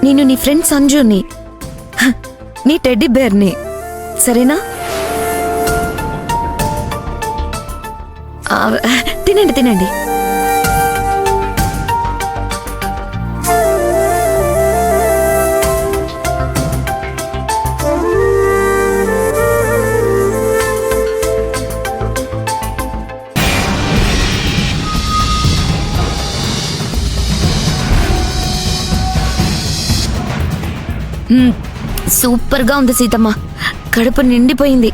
నేను నీ ఫ్రెండ్ సంజుని, నీ టెడ్డీ బేర్ని, సరేనా? తినండి తినండి. సూపర్గా ఉంది సీతమ్మ, కడుపు నిండిపోయింది.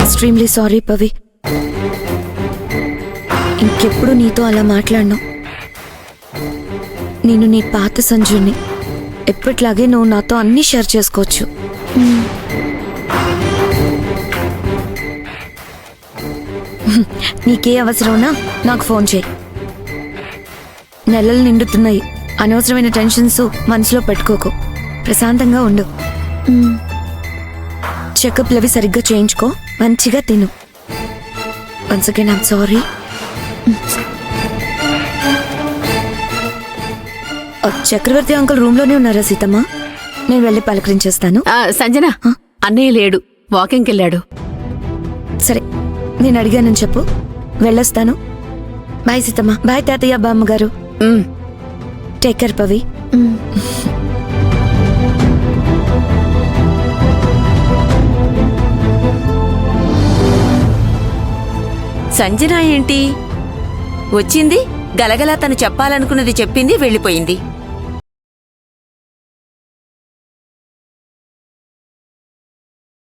ఎక్స్ట్రీమ్లీ సారీ పవి, ఇంకెప్పుడు నీతో అలా మాట్లాడను. నేను నీ పాత సంజుని, ఎప్పట్లాగే నువ్వు నాతో అన్నీ షేర్ చేసుకోవచ్చు. నీకే అవసరమన్నా నాకు ఫోన్ చేయి. నెలలు నిండుతున్నాయి, అనవసరమైన టెన్షన్స్ మనసులో పెట్టుకోకు, ప్రశాంతంగా ఉండు. చెకప్లు అవి సరిగ్గా చేయించుకో, మంచిగా తిను. Once again I'm sorry. Chakravarthy uncle room లోనే ఉన్నారా సీతమ్మ? నేను వెళ్ళి పలకరించేస్తాను. సంజన, అన్నయ్య లేడు, వాకింగ్కి వెళ్ళాడు. సరే, నేను అడిగానని చెప్పు, వెళ్ళొస్తాను. బాయ్ సీతమ్మ. బాయ్ తాతయ్య, బామ్మగారు. Take care Pavi. సంజన ఏంటి వచ్చింది, గలగలా తను చెప్పాలనుకున్నది చెప్పింది, వెళ్ళిపోయింది.